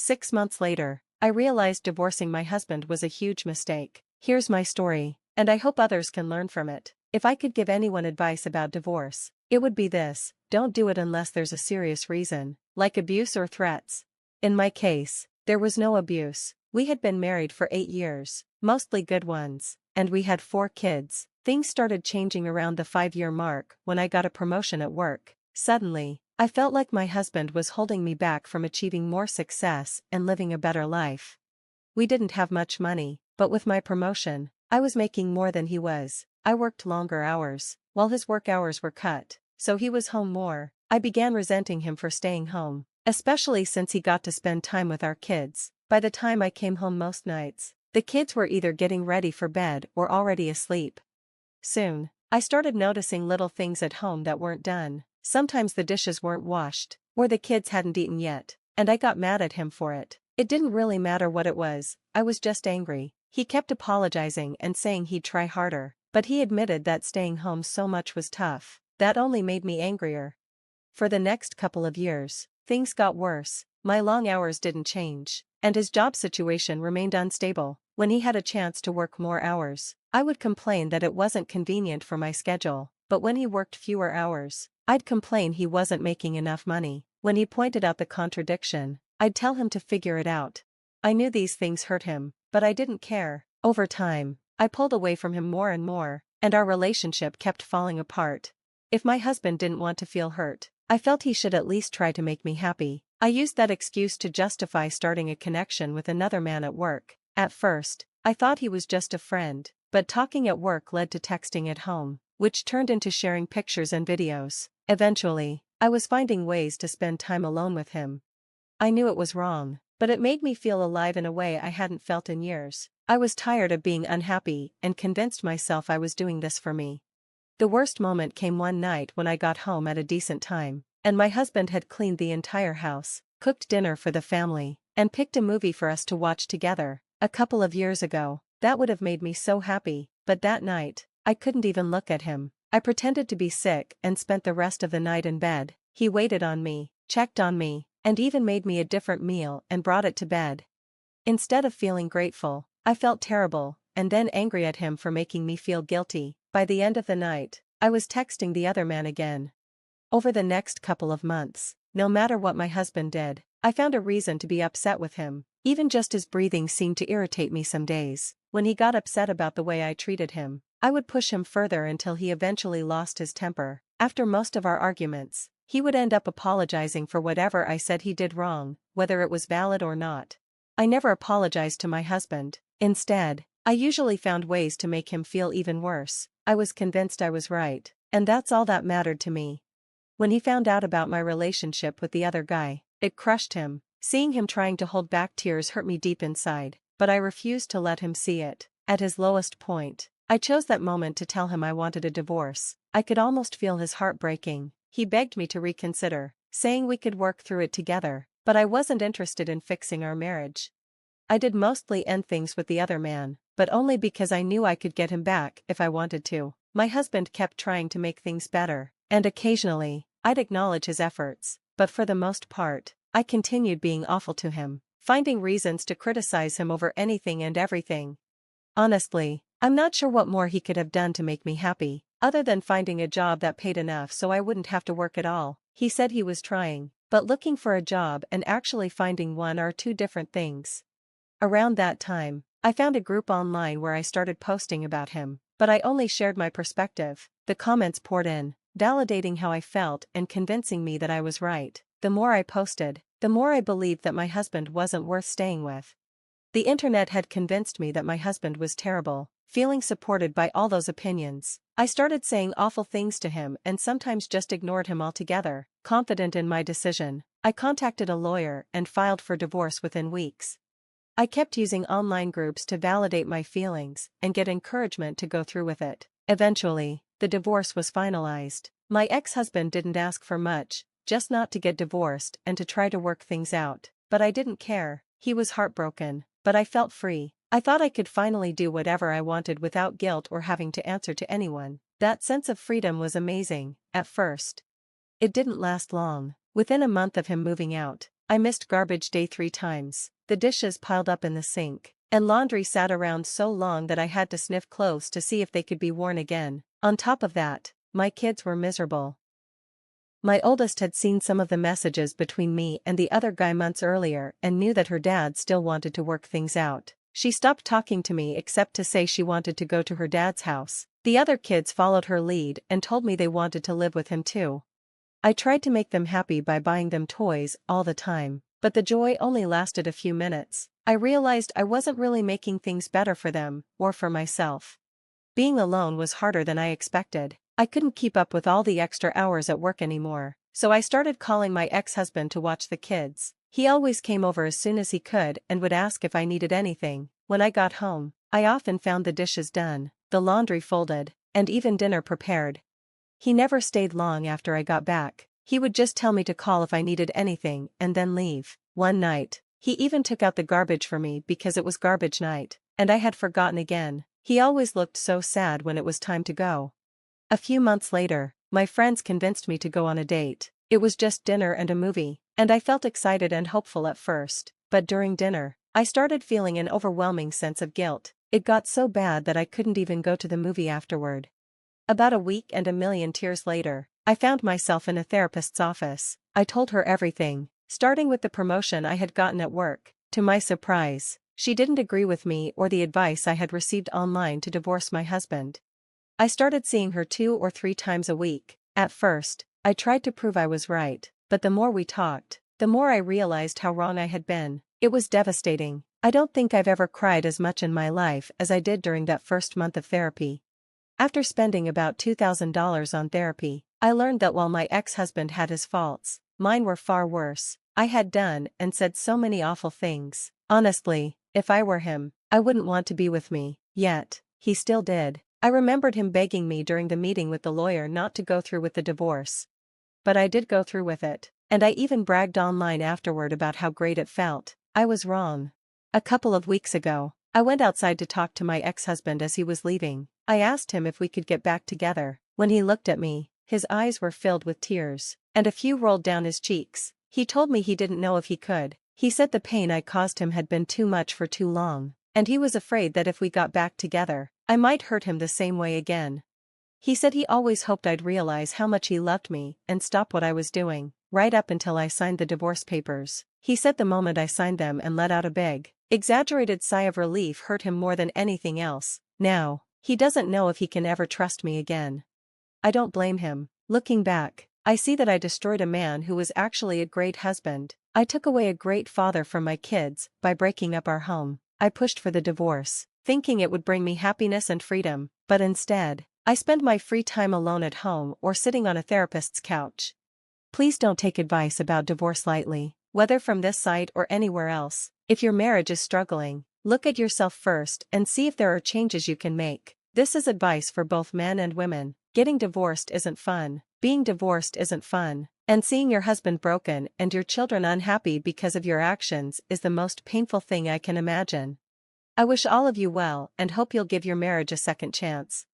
6 months later, I realized divorcing my husband was a huge mistake. Here's my story, and I hope others can learn from it. If I could give anyone advice about divorce, it would be this: don't do it unless there's a serious reason, like abuse or threats. In my case, there was no abuse. We had been married for 8 years, mostly good ones, and we had 4 kids. Things started changing around the 5-year mark when I got a promotion at work. Suddenly, I felt like my husband was holding me back from achieving more success and living a better life. We didn't have much money, but with my promotion, I was making more than he was. I worked longer hours, while his work hours were cut, so he was home more. I began resenting him for staying home, especially since he got to spend time with our kids. By the time I came home most nights, the kids were either getting ready for bed or already asleep. Soon, I started noticing little things at home that weren't done. Sometimes the dishes weren't washed, or the kids hadn't eaten yet, and I got mad at him for it. It didn't really matter what it was, I was just angry. He kept apologizing and saying he'd try harder, but he admitted that staying home so much was tough. That only made me angrier. For the next couple of years, things got worse. My long hours didn't change, and his job situation remained unstable. When he had a chance to work more hours, I would complain that it wasn't convenient for my schedule, but when he worked fewer hours, I'd complain he wasn't making enough money. When he pointed out the contradiction, I'd tell him to figure it out. I knew these things hurt him, but I didn't care. Over time, I pulled away from him more and more, and our relationship kept falling apart. If my husband didn't want to feel hurt, I felt he should at least try to make me happy. I used that excuse to justify starting a connection with another man at work. At first, I thought he was just a friend, but talking at work led to texting at home, which turned into sharing pictures and videos. Eventually, I was finding ways to spend time alone with him. I knew it was wrong, but it made me feel alive in a way I hadn't felt in years. I was tired of being unhappy and convinced myself I was doing this for me. The worst moment came one night when I got home at a decent time, and my husband had cleaned the entire house, cooked dinner for the family, and picked a movie for us to watch together. A couple of years ago, that would have made me so happy, but that night, I couldn't even look at him. I pretended to be sick and spent the rest of the night in bed. He waited on me, checked on me, and even made me a different meal and brought it to bed. Instead of feeling grateful, I felt terrible, and then angry at him for making me feel guilty. By the end of the night, I was texting the other man again. Over the next couple of months, no matter what my husband did, I found a reason to be upset with him. Even just his breathing seemed to irritate me some days. When he got upset about the way I treated him, I would push him further until he eventually lost his temper. After most of our arguments, he would end up apologizing for whatever I said he did wrong, whether it was valid or not. I never apologized to my husband. Instead, I usually found ways to make him feel even worse. I was convinced I was right, and that's all that mattered to me. When he found out about my relationship with the other guy, it crushed him. Seeing him trying to hold back tears hurt me deep inside, but I refused to let him see it. At his lowest point, I chose that moment to tell him I wanted a divorce. I could almost feel his heart breaking. He begged me to reconsider, saying we could work through it together, but I wasn't interested in fixing our marriage. I did mostly end things with the other man, but only because I knew I could get him back if I wanted to. My husband kept trying to make things better, and occasionally, I'd acknowledge his efforts, but for the most part, I continued being awful to him, finding reasons to criticize him over anything and everything. Honestly, I'm not sure what more he could have done to make me happy, other than finding a job that paid enough so I wouldn't have to work at all. He said he was trying, but looking for a job and actually finding one are two different things. Around that time, I found a group online where I started posting about him, but I only shared my perspective. The comments poured in, validating how I felt and convincing me that I was right. The more I posted, the more I believed that my husband wasn't worth staying with. The internet had convinced me that my husband was terrible. Feeling supported by all those opinions, I started saying awful things to him and sometimes just ignored him altogether. Confident in my decision, I contacted a lawyer and filed for divorce within weeks. I kept using online groups to validate my feelings and get encouragement to go through with it. Eventually, the divorce was finalized. My ex-husband didn't ask for much, just not to get divorced and to try to work things out. But I didn't care. He was heartbroken, but I felt free. I thought I could finally do whatever I wanted without guilt or having to answer to anyone. That sense of freedom was amazing. At first, it didn't last long. Within a month of him moving out, I missed garbage day 3 times. The dishes piled up in the sink, and laundry sat around so long that I had to sniff clothes to see if they could be worn again. On top of that, my kids were miserable. My oldest had seen some of the messages between me and the other guy months earlier and knew that her dad still wanted to work things out. She stopped talking to me except to say she wanted to go to her dad's house. The other kids followed her lead and told me they wanted to live with him too. I tried to make them happy by buying them toys all the time, but the joy only lasted a few minutes. I realized I wasn't really making things better for them or for myself. Being alone was harder than I expected. I couldn't keep up with all the extra hours at work anymore, so I started calling my ex-husband to watch the kids. He always came over as soon as he could and would ask if I needed anything. When I got home, I often found the dishes done, the laundry folded, and even dinner prepared. He never stayed long after I got back. He would just tell me to call if I needed anything and then leave. One night, he even took out the garbage for me because it was garbage night, and I had forgotten again. He always looked so sad when it was time to go. A few months later, my friends convinced me to go on a date. It was just dinner and a movie, and I felt excited and hopeful at first, but during dinner, I started feeling an overwhelming sense of guilt. It got so bad that I couldn't even go to the movie afterward. About a week and a million tears later, I found myself in a therapist's office. I told her everything, starting with the promotion I had gotten at work. To my surprise, she didn't agree with me or the advice I had received online to divorce my husband. I started seeing her 2 or 3 times a week. At first, I tried to prove I was right, but the more we talked, the more I realized how wrong I had been. It was devastating. I don't think I've ever cried as much in my life as I did during that first month of therapy. After spending about $2,000 on therapy, I learned that while my ex-husband had his faults, mine were far worse. I had done and said so many awful things. Honestly, if I were him, I wouldn't want to be with me. Yet, he still did. I remembered him begging me during the meeting with the lawyer not to go through with the divorce. But I did go through with it, and I even bragged online afterward about how great it felt. I was wrong. A couple of weeks ago, I went outside to talk to my ex-husband as he was leaving. I asked him if we could get back together. When he looked at me, his eyes were filled with tears, and a few rolled down his cheeks. He told me he didn't know if he could. He said the pain I caused him had been too much for too long, and he was afraid that if we got back together, I might hurt him the same way again. He said he always hoped I'd realize how much he loved me and stop what I was doing, right up until I signed the divorce papers. He said the moment I signed them and let out a big, exaggerated sigh of relief hurt him more than anything else. Now, he doesn't know if he can ever trust me again. I don't blame him. Looking back, I see that I destroyed a man who was actually a great husband. I took away a great father from my kids by breaking up our home. I pushed for the divorce, thinking it would bring me happiness and freedom, but instead, I spend my free time alone at home or sitting on a therapist's couch. Please don't take advice about divorce lightly, whether from this site or anywhere else. If your marriage is struggling, look at yourself first and see if there are changes you can make. This is advice for both men and women. Getting divorced isn't fun, being divorced isn't fun, and seeing your husband broken and your children unhappy because of your actions is the most painful thing I can imagine. I wish all of you well and hope you'll give your marriage a second chance.